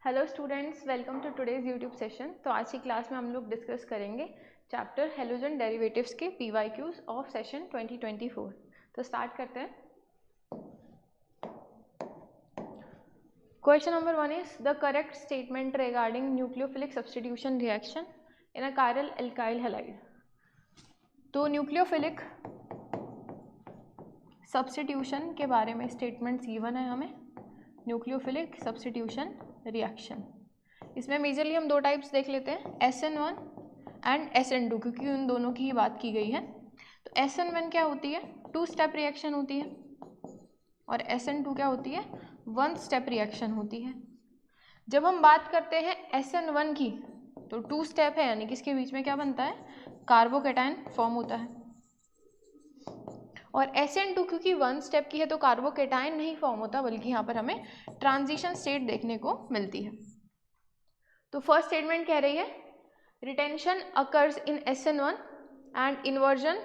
Hello students, welcome to today's YouTube session. तो आज की क्लास में हम लोग डिस्कस करेंगे चैप्टर हैलोजन डेरिवेटिव्स के PYQs ऑफ सेशन 2024। तो स्टार्ट करते हैं। Question number 1 is the correct statement regarding nucleophilic substitution reaction in a chiral alkyl halide. तो न्यूक्लियोफिलिक सब्स्टिट्यूशन के बारे में स्टेटमेंट्स गिवन है हमें। न्यूक्लियोफिलिक सब्स्टिट्यूशन रिएक्शन, इसमें मेजरली हम दो टाइप्स देख लेते हैं, SN1 एंड SN2, क्योंकि उन दोनों की ही बात की गई है। तो SN1 क्या होती है? 2 स्टेप रिएक्शन होती है, और SN2 क्या होती है? 1 स्टेप रिएक्शन होती है। जब हम बात करते हैं SN1 की, तो 2 स्टेप है, यानी कि इसके बीच में क्या बनता है? कार्बोकेटायन फॉर्म होता है। और SN2 क्योंकि 1 स्टेप की है तो कार्बोकेटायन नहीं फॉर्म होता, बल्कि यहाँ पर हमें ट्रांजिशन स्टेट देखने को मिलती है। तो फर्स्ट स्टेटमेंट कह रही है retention occurs in SN1 and inversion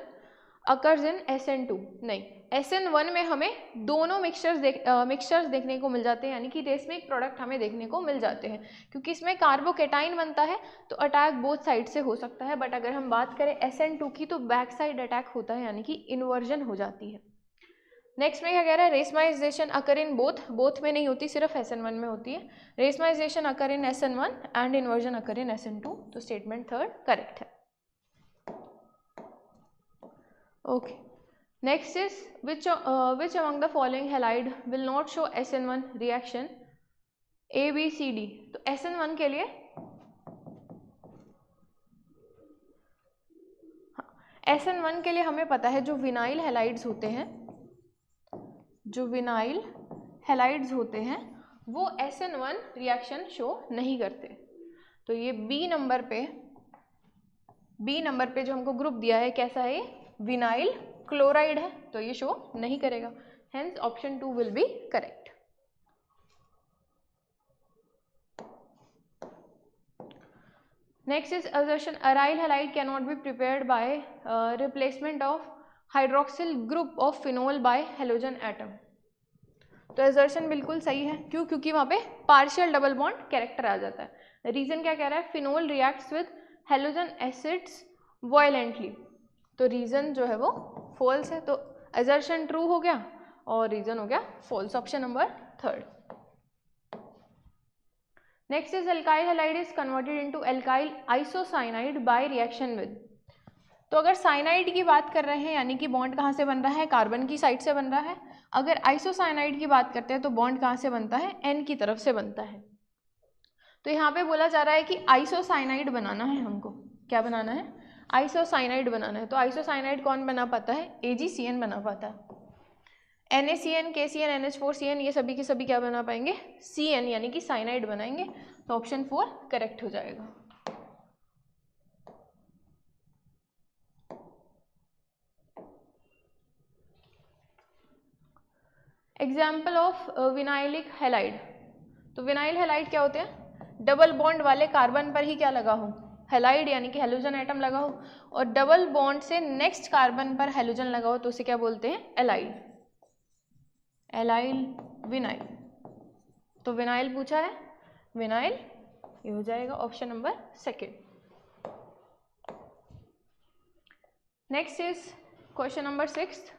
occurs in SN2। नहीं, SN1 में हमें दोनों मिक्सचर्स देखने को मिल जाते हैं, यानी कि रेसमिक प्रोडक्ट हमें देखने को मिल जाते हैं, क्योंकि इसमें कार्बोकेटाइन बनता है तो अटैक बोथ साइड से हो सकता है। बट अगर हम बात करें SN2 की तो बैक साइड अटैक होता है, यानी कि इन्वर्जन हो जाती है। नेक्स्ट में क्या कह रहा है? रेसमाइजेशन अकर इन बोथ में नहीं होती, सिर्फ SN1 में होती है। Racemisation occur in SN1 and inversion occur in SN2। तो स्टेटमेंट थर्ड करेक्ट है। Okay, next is which among the following halide will not show SN1 reaction A, B, C, D। तो SN1 के लिए SN1 के लिए हमें पता है जो विनाइल हैलाइड्स होते हैं, जो विनाइल हैलाइड्स होते हैं वो SN1 रिएक्शन शो नहीं करते। तो ये बी नंबर पे जो हमको ग्रुप दिया है, कैसा है? विनाइल क्लोराइड है, तो ये शो नहीं करेगा। Hence option 2 will be correct. Next is assertion aryl halide cannot be prepared by replacement of hydroxyl group of phenol by halogen atom। तो assertion बिल्कुल सही है। क्यों? क्योंकि वहाँ पे पार्शियल डबल बॉन्ड कैरेक्टर आ जाता है। रीजन क्या कह रहा है? Phenol reacts with halogen acids violently. तो रीजन जो है वो फॉल्स है, तो assertion ट्रू हो गया और रीजन हो गया false. Option number third. Next is alkyl halide is converted into alkyl isocyanide by reaction with. तो अगर साइनाइड की बात कर रहे हैं, यानी कि बॉन्ड कहाँ से बन रहा है? कार्बन की साइड से बन रहा है। अगर आइसोसाइनाइड की बात करते हैं तो बॉन्ड कहाँ से बनता है? N की तरफ से बनता है। तो यहाँ पे बोला जा रहा है कि आइसोसाइनाइड बनाना है हमको। क्या बनाना है? आइसोसाइनाइड बनाना है। तो आइसोसाइनाइड कौन बना पाता है? AgCN बना पाता है। NaCN, KCN, NH4CN ये सभी के सभी क्या बना पाएंगे? CN, यानी कि साइनाइड बनाएंगे। तो ऑप्शन 4 करेक्ट हो जाएगा। Example of vinylic halide. तो विनाइल हैलाइड क्या होते हैं? डबल बॉन्ड वाले कार्बन पर ही क्या लगा हो? हैलाइड, यानी कि हेलोजन एटम लगा हो, और डबल बॉन्ड से नेक्स्ट कार्बन पर हेलोजन लगा हो तो उसे क्या बोलते हैं? एलाइड। Allyl vinyl. तो विनाइल पूछा है, विनाइल ये हो जाएगा option number second. Next is question number 6।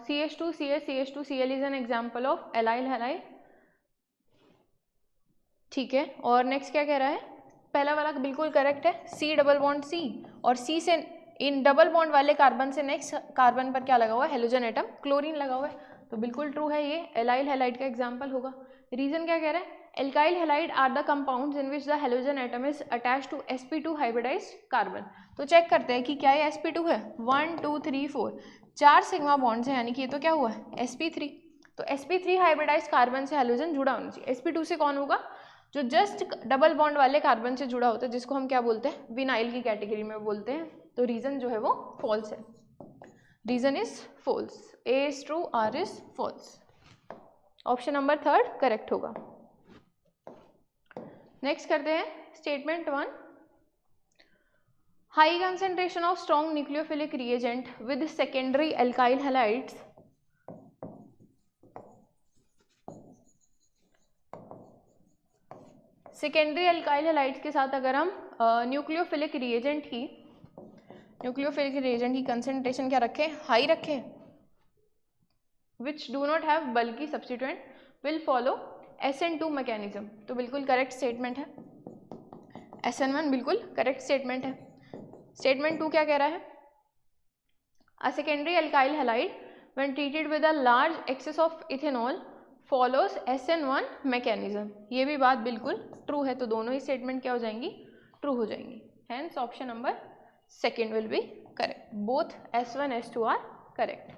CH2CH2Cl is an example of allyl halide. ठीक है, और नेक्स्ट क्या कह रहा है? पहला वाला बिल्कुल करेक्ट है, C डबल बॉन्ड C, और C से इन डबल बॉन्ड वाले कार्बन से नेक्स्ट कार्बन पर क्या लगा हुआ है? हेलोजन एटम क्लोरीन लगा हुआ है, तो बिल्कुल ट्रू है, ये एलाइल हैलाइड का एग्जाम्पल होगा। रीजन क्या कह रहा है? Alkyl halide are the compounds in which the halogen atom is attached to sp2 hybridized carbon. तो चेक करते हैं कि क्या ये sp2 है। 1 2 3 4 4 सिग्मा बॉन्ड्स है, यानी कि ये तो क्या हुआ है? sp3। तो sp3 हाइब्रिडाइज्ड कार्बन से हेलोजन जुड़ा होना चाहिए। sp2 से कौन होगा? जो जस्ट डबल बॉन्ड वाले कार्बन से जुड़ा होता है, जिसको हम क्या बोलते हैं? विनाइल की कैटेगरी में बोलते हैं। तो रीजन जो है वो फॉल्स है। Reason is false. A is true, R is false. Option number third correct होगा। नेक्स्ट करते हैं statement 1। High concentration of strong nucleophilic reagent with secondary alkyl halides secondary alkyl halides के साथ अगर हम न्यूक्लियोफिलिक रिएजेंट की concentration क्या रखें, हाई रखें, which do not have bulky substituent will follow SN2 mechanism. तो बिल्कुल करेक्ट स्टेटमेंट है। SN1 बिल्कुल करेक्ट स्टेटमेंट है। स्टेटमेंट 2 क्या कह रहा है? A secondary alkyl halide when treated with a large access of ethanol follows SN1 mechanism. ये भी बात बिल्कुल ट्रू है, तो दोनों ही स्टेटमेंट क्या हो जाएंगी, ट्रू हो जाएंगी। Hence option number second will be correct. Both S1 S2 are correct.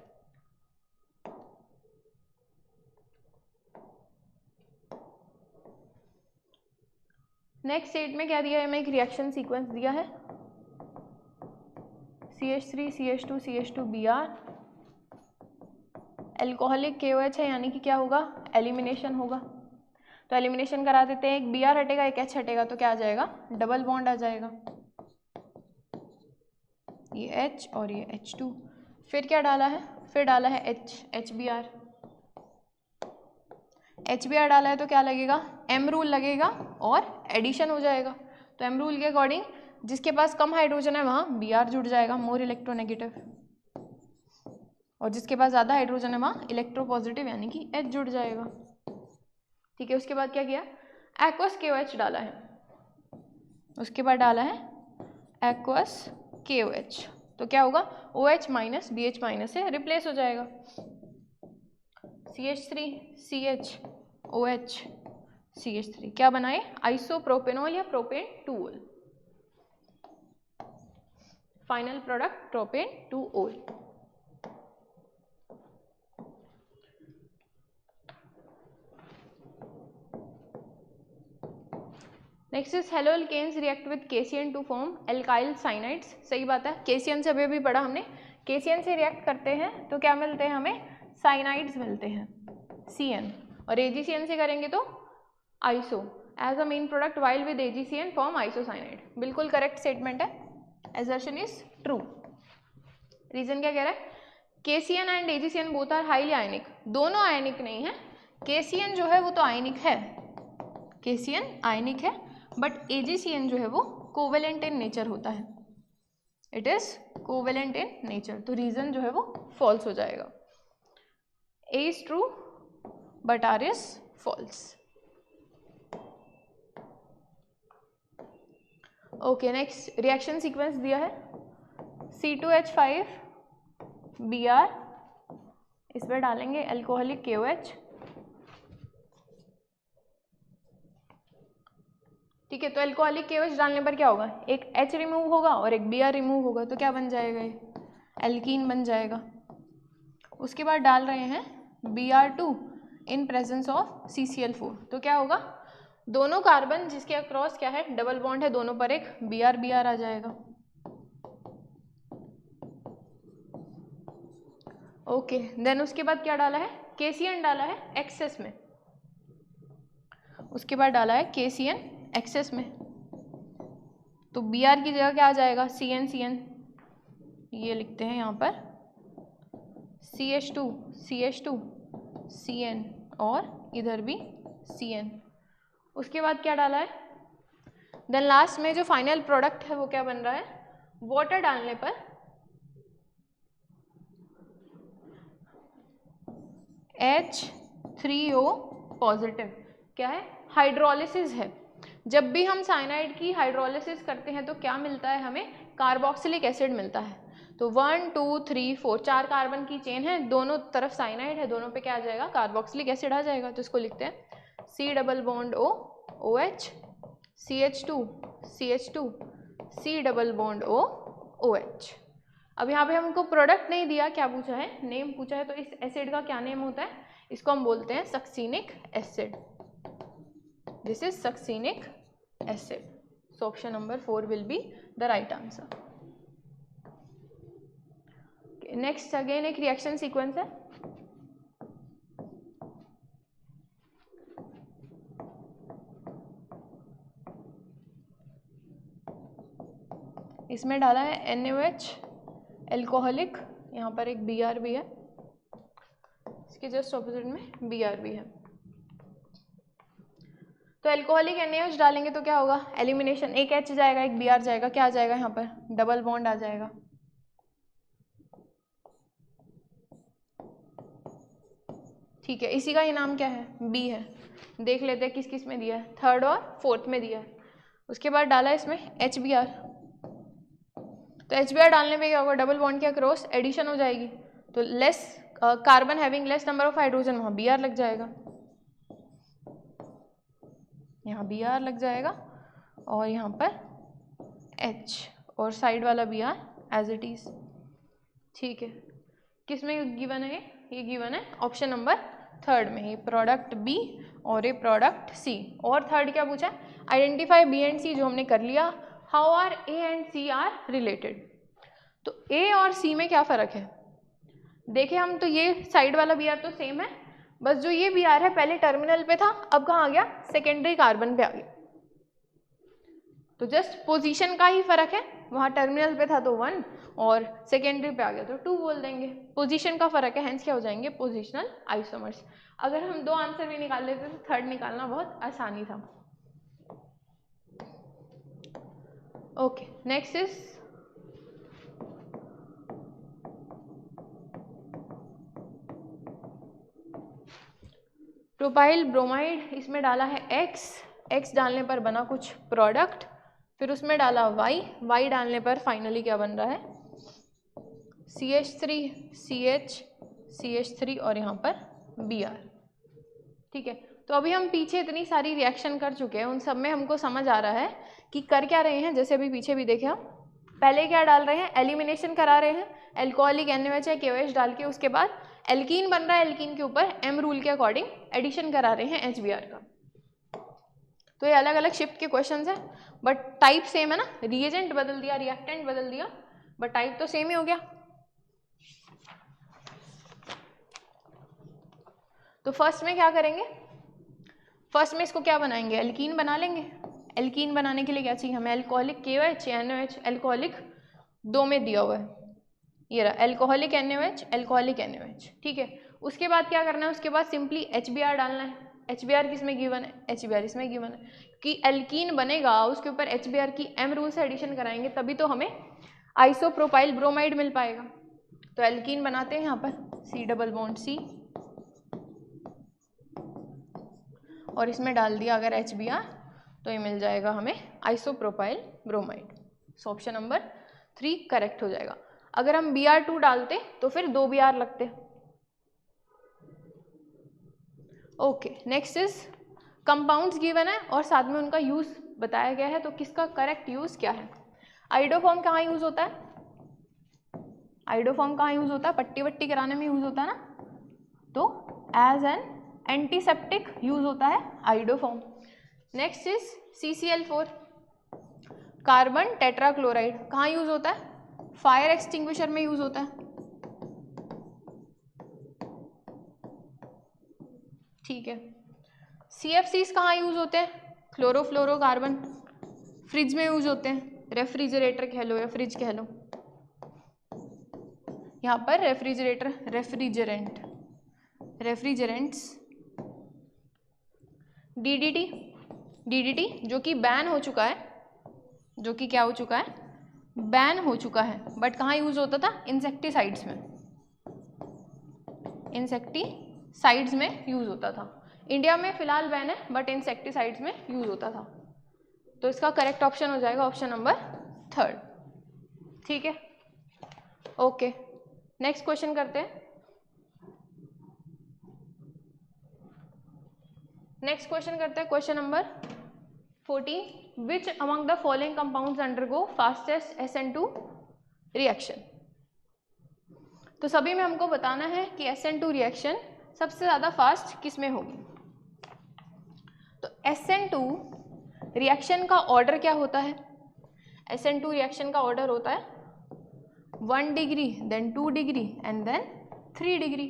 Next state में क्या दिया है, हमें एक रिएक्शन सीक्वेंस दिया है, CH3 CH2 CH2 Br, alcoholic KOH है, यानी कि क्या होगा, एलिमिनेशन होगा। तो एलिमिनेशन करा देते हैं, एक Br हटेगा एक H हटेगा, तो क्या आ जाएगा, डबल बॉन्ड आ जाएगा, ये H और ये H2। फिर क्या डाला है, फिर डाला है HBr डाला है, तो क्या लगेगा, M रूल लगेगा और एडिशन हो जाएगा। तो M रूल के अकॉर्डिंग जिसके पास कम हाइड्रोजन है वहाँ Br जुड़ जाएगा, मोर इलेक्ट्रोनेगेटिव, और जिसके पास ज़्यादा हाइड्रोजन है वहाँ इलेक्ट्रोपॉजिटिव यानी कि H जुड़ जाएगा। ठीक है, उसके बाद क्या किया, एक्वस KOH डाला है, उसके बाद डाला है एक्वस KOH, तो क्या होगा, OH माइनस BH माइनस से रिप्लेस हो जाएगा, CH3 CH OH CH3 क्या बनाए, आइसोप्रोपेनॉल या प्रोपेन 2-ओल, फाइनल प्रोडक्ट प्रोपेन 2-ओल। Next is halo alkenes react with KCN to form alkyl cyanides. सही बात है, KCN से अभी पढ़ा हमने, KCN से रिएक्ट करते हैं तो क्या मिलते हैं, हमें साइनाइड्स मिलते हैं CN, और AgCN से करेंगे तो iso, as a main product while with AgCN form isocyanide. बिल्कुल करेक्ट स्टेटमेंट है, एजर्शन इज ट्रू। रीजन क्या कह रहा है, KCN and AgCN both are highly ionic, दोनों आयनिक नहीं है, KCN जो है वो तो आयनिक है, KCN आयनिक है, बट AgCN जो है वो कोवेलेंट इन नेचर होता है, it is covalent in nature, तो रीजन जो है वो फॉल्स हो जाएगा। A is true but R is false. Okay, next reaction sequence दिया है, C2H5 Br, इसमें डालेंगे अल्कोहलिक KOH। ठीक है, तो अल्कोहलिक KOH डालने पर क्या होगा, एक H रिमूव होगा और एक Br रिमूव होगा, तो क्या बन जाएगा, ये एल्कीन बन जाएगा। उसके बाद डाल रहे हैं Br2 in presence of CCl4, तो क्या होगा, दोनों कार्बन जिसके अक्रॉस क्या है, डबल बॉन्ड है, दोनों पर एक Br आ जाएगा। ओके, देन उसके बाद क्या डाला है, KCN डाला है एक्सेस में, उसके बाद डाला है KCN एक्सेस में, तो Br की जगह क्या आ जाएगा, CN, ये लिखते हैं यहाँ पर CH2 CN और इधर भी CN। उसके बाद क्या डाला है, देन लास्ट में जो फाइनल प्रोडक्ट है वो क्या बन रहा है, वाटर डालने पर H3O पॉजिटिव, क्या है, हाइड्रोलिसिस है। जब भी हम साइनाइड की हाइड्रोलिसिस करते हैं तो क्या मिलता है, हमें कार्बोक्सिलिक एसिड मिलता है। तो 1 2 3 4 4 कार्बन की चेन है, दोनों तरफ साइनाइड है, दोनों पे क्या आ जाएगा, कार्बोक्सिलिक एसिड आ जाएगा। तो इसको लिखते हैं C double bond O OH CH2 C double bond O OH। अब यहाँ पे हमको प्रोडक्ट नहीं दिया, क्या पूछा है, नेम पूछा है, तो इस एसिड का क्या नेम होता है, इसको हम बोलते हैं succinic acid, this is succinic acid. So option number 4 will be the right answer. Next again एक रिएक्शन सीक्वेंस है, इसमें डाला है NaOH एल्कोहलिक, यहाँ पर एक Br भी है, इसके जस्ट ऑपोजिट में Br भी है। तो एल्कोहलिक NaOH डालेंगे तो क्या होगा, एलिमिनेशन, एक H जाएगा एक Br जाएगा, क्या आ जाएगा यहाँ पर, डबल बॉन्ड आ जाएगा। ठीक है, इसी का ये नाम क्या है, B है। देख लेते हैं किस किस में दिया है, थर्ड और फोर्थ में दिया है। उसके बाद डाला इसमें HBr, तो HBr डालने पे क्या होगा, डबल बॉन्ड के अक्रॉस एडिशन हो जाएगी, तो less carbon having less number of hydrogen, वहाँ Br लग जाएगा, यहाँ Br लग जाएगा और यहाँ पर H और साइड वाला Br एज इट इज। ठीक है, किस में गिवन है ये गिवन है ऑप्शन नंबर थर्ड में, ये प्रोडक्ट B और ये प्रोडक्ट C। और थर्ड क्या पूछा, आइडेंटिफाई B एंड C, जो हमने कर लिया। How are A and C are related, तो A और C में क्या फ़र्क है, देखें हम, तो ये साइड वाला Br तो सेम है, बस जो ये Br है पहले टर्मिनल पे था, अब कहाँ आ गया, सेकेंडरी कार्बन पे आ गया, तो जस्ट पोजीशन का ही फर्क है, वहाँ टर्मिनल पे था तो 1 और सेकेंडरी पे आ गया तो 2 बोल देंगे, पोजीशन का फर्क है, हेंस क्या हो जाएंगे, पोजिशनल आइसोमर्स। अगर हम 2 आंसर भी निकाल लेते तो थर्ड निकालना बहुत आसानी था। Okay, next is propyl bromide, इसमें डाला है X डालने पर बना कुछ प्रोडक्ट, फिर उसमें डाला Y डालने पर फाइनली क्या बन रहा है, CH3 CH3 और यहाँ पर Br। ठीक है, तो अभी हम पीछे इतनी सारी रिएक्शन कर चुके हैं, उन सब में हमको समझ आ रहा है कि कर क्या रहे हैं। जैसे अभी पीछे भी देखे हम, पहले क्या डाल रहे हैं, एलिमिनेशन करा रहे हैं, एल्कोहलिक NaOH या KOH डाल के, उसके बाद एल्कीन बन रहा है, एल्कीन के ऊपर M रूल के अकॉर्डिंग एडिशन करा रहे हैं HBr का। तो ये अलग अलग शिफ्ट के क्वेश्चंस हैं, बट टाइप सेम है ना, रिएजेंट बदल दिया, रिएक्टेंट बदल दिया, बट टाइप तो सेम ही हो गया। तो फर्स्ट में क्या करेंगे, फर्स्ट में इसको क्या बनाएंगे, एल्कीन बना लेंगे। एल्कीन बनाने के लिए क्या चाहिए हमें, एल्कोहलिक KOH या NaOH, एल्कोहलिक 2 में दिया हुआ है, ये रहा एल्कोहलिक NaOH, एल्कोहलिक NaOH। ठीक है, उसके बाद क्या करना है, उसके बाद सिंपली HBr डालना है। HBr किस में गिवन है, HBr इसमें गिवन है, कि एल्कीन बनेगा उसके ऊपर HBr की M रूल से एडिशन कराएंगे, तभी तो हमें आइसोप्रोपाइल ब्रोमाइड मिल पाएगा। तो एल्कीन बनाते हैं यहाँ पर C डबल बॉन्ड C, और इसमें डाल दिया अगर HBr, तो ये मिल जाएगा हमें isopropyl bromide. So option number 3 correct हो जाएगा। अगर हम Br2 डालते तो फिर 2 Br लगते। Okay, next is compounds given है और साथ में उनका यूज बताया गया है, तो किसका करेक्ट यूज क्या है। आइडोफॉर्म कहाँ यूज होता है, आइडोफॉर्म कहाँ यूज होता है, पट्टी वट्टी कराने में यूज होता है ना, तो एज एन एंटीसेप्टिक यूज होता है iodoform. Next is CCl4, carbon tetrachloride, कहाँ यूज होता है, फायर एक्सटिंग्विशर में यूज होता है। ठीक है, CFCs कहाँ यूज होते हैं, क्लोरोफ्लोरोकार्बन, फ्रिज में यूज होते हैं, रेफ्रिजरेटर कह लो या फ्रिज कह लो, यहाँ पर रेफ्रिजरेटर, रेफ्रिजरेंट्स। DDT जो कि बैन हो चुका है, जो कि क्या हो चुका है, बैन हो चुका है, बट कहाँ यूज होता था, इंसेक्टिसाइड्स में, इंसेक्टिसाइड्स में यूज होता था। इंडिया में फिलहाल बैन है, बट इंसेक्टिसाइड्स में यूज होता था। तो इसका करेक्ट ऑप्शन हो जाएगा ऑप्शन नंबर 3। ठीक है, ओके, नेक्स्ट क्वेश्चन करते हैं। नेक्स्ट क्वेश्चन करते हैं, question number 14, which among the following compounds undergo fastest SN2 reaction. तो सभी में हमको बताना है कि SN2 रिएक्शन सबसे ज़्यादा फास्ट किस में होगी। तो SN2 रिएक्शन का ऑर्डर क्या होता है, SN2 रिएक्शन का ऑर्डर होता है 1 degree, then 2 degree and then 3 degree.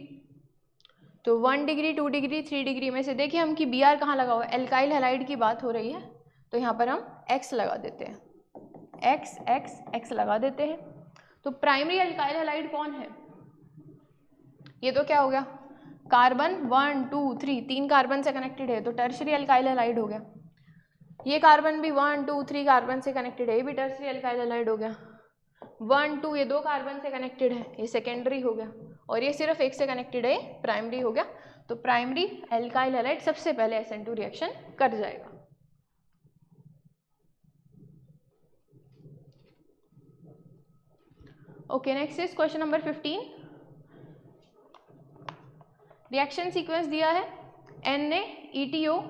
तो 1 डिग्री, 2 डिग्री, 3 डिग्री में से देखिए हम कि Br कहाँ लगा हुआ है, एल्काइल हैलाइड की बात हो रही है, तो यहाँ पर हम X लगा देते हैं, X लगा देते हैं। तो प्राइमरी एल्काइल हैलाइड कौन है, ये तो क्या हो गया, कार्बन 1 2 3 कार्बन से कनेक्टेड है, तो टर्शियरी एल्काइल हैलाइड हो गया। ये कार्बन भी 1 2 3 कार्बन से कनेक्टेड है, ये भी टर्सरी अल्काइल हैलाइड हो गया। 1 2 ये 2 कार्बन से कनेक्टेड है, ये सेकेंडरी हो गया, और ये सिर्फ एक से कनेक्टेड है, ये प्राइमरी हो गया। तो प्राइमरी अल्काइल हैलाइड सबसे पहले SN2 रिएक्शन कर जाएगा। Okay, next is question number 15। Reaction sequence दिया है Na-EtO,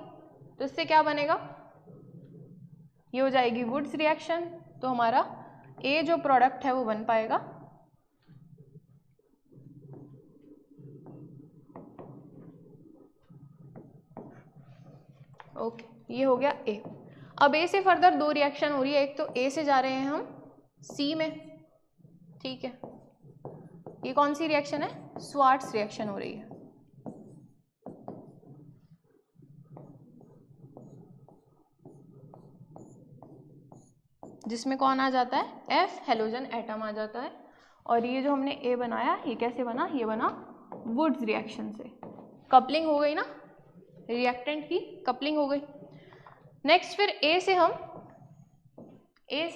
तो इससे क्या बनेगा, ये हो जाएगी वुड्स रिएक्शन। तो हमारा ए जो प्रोडक्ट है वो बन पाएगा। ओके, ये हो गया ए। अब ए से फर्दर 2 रिएक्शन हो रही है, एक तो ए से जा रहे हैं हम सी में, ठीक है। ये कौन सी रिएक्शन है, स्वार्ट्स रिएक्शन हो रही है। जिसमें कौन आ जाता है, F हेलोजन एटम आ जाता है। और ये जो हमने A बनाया, ये कैसे बना, ये बना वुड्स रिएक्शन से। कपलिंग हो गई ना, रिएक्टेंट की कपलिंग हो गई। नेक्स्ट फिर A से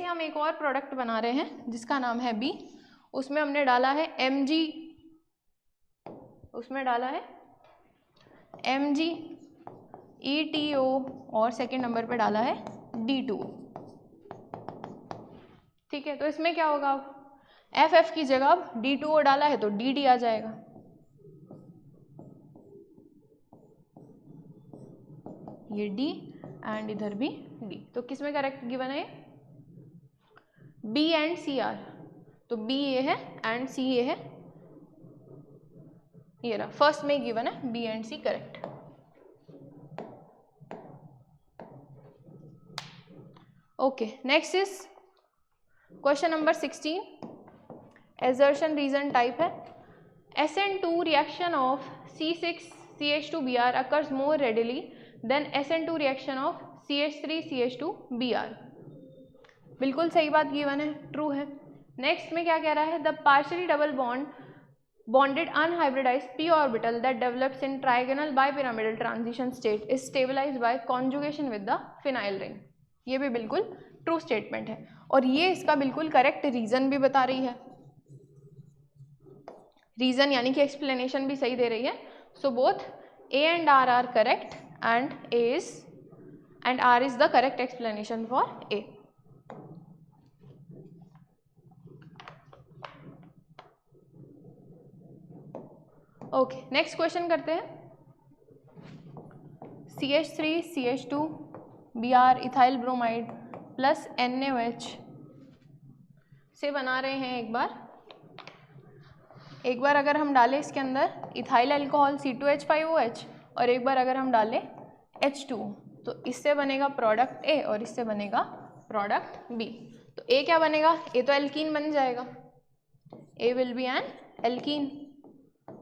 हम एक और प्रोडक्ट बना रहे हैं जिसका नाम है B। उसमें हमने डाला है Mg, उसमें डाला है MgEtO, और सेकेंड नंबर पे डाला है D2, ठीक है। तो इसमें क्या होगा, अब FF की जगह अब D2O डाला है तो DD आ जाएगा। ये D एंड इधर भी D, तो किसमें करेक्ट गिवन है, B एंड CR। तो B ये है एंड C ये है, ये रहा फर्स्ट में गिवन है B and C correct. Okay, next is question number 16। Assertion reason type है SN2 reaction of C6CH2Br occurs more readily than SN2 reaction of CH3CH2Br। बिल्कुल सही बात गिवन है, ट्रू है। नेक्स्ट में क्या कह रहा है, the partially double bonded unhybridized p orbital that develops in trigonal bipyramidal transition state is stabilized by conjugation with the phenyl ring। ये भी बिल्कुल ट्रू स्टेटमेंट है, और ये इसका बिल्कुल करेक्ट रीजन भी बता रही है। रीजन यानी कि एक्सप्लेनेशन भी सही दे रही है। So both A and R are correct and R is the correct explanation for A। Okay, next question करते हैं। CH3CH2Br ethyl bromide plus NaOH से बना रहे हैं एक बार अगर हम डालें इसके अंदर इथाइल अल्कोहल C2H5OH, और एक बार अगर हम डालें H2, तो इससे बनेगा प्रोडक्ट A और इससे बनेगा प्रोडक्ट B। तो A क्या बनेगा, A तो एल्कीन बन जाएगा, A will be N alkene,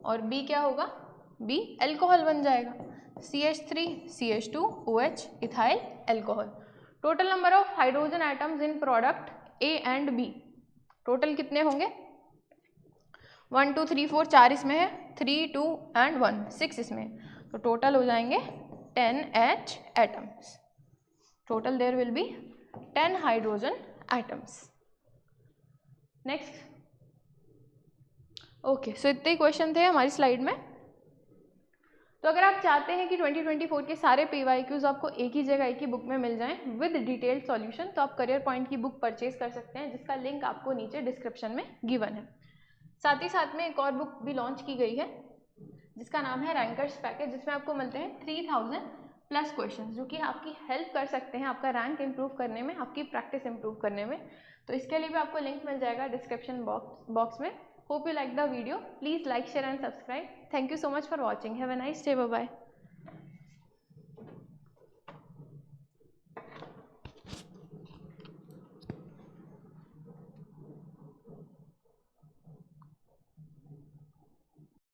और B क्या होगा, B अल्कोहल बन जाएगा, CH3CH2OH ethyl alcohol. Total number of hydrogen atoms in product A and B, total कितने होंगे, 1 2 3 4 4 इसमें है, 3 2 एंड 1 6 इसमें, तो टोटल हो जाएंगे 10H atoms. Total there will be 10 hydrogen atoms. Next, okay, so इतने ही क्वेश्चन थे हमारी स्लाइड में। तो अगर आप चाहते हैं कि 2024 के सारे PYQs आपको एक ही जगह एक ही बुक में मिल जाएं विद डिटेल्ड सॉल्यूशन, तो आप करियर पॉइंट की बुक परचेज कर सकते हैं, जिसका लिंक आपको नीचे डिस्क्रिप्शन में गिवन है। साथ ही साथ में एक और बुक भी लॉन्च की गई है जिसका नाम है रैंकर्स पैकेज, जिसमें आपको मिलते हैं 3000+ क्वेश्चंस, जो कि आपकी हेल्प कर सकते हैं आपका रैंक इंप्रूव करने में, आपकी प्रैक्टिस इंप्रूव करने में। तो इसके लिए भी आपको लिंक मिल जाएगा डिस्क्रिप्शन बॉक्स में। Hope you like the video. Please like, share and subscribe. Thank you so much for watching. Have a nice day. Bye bye.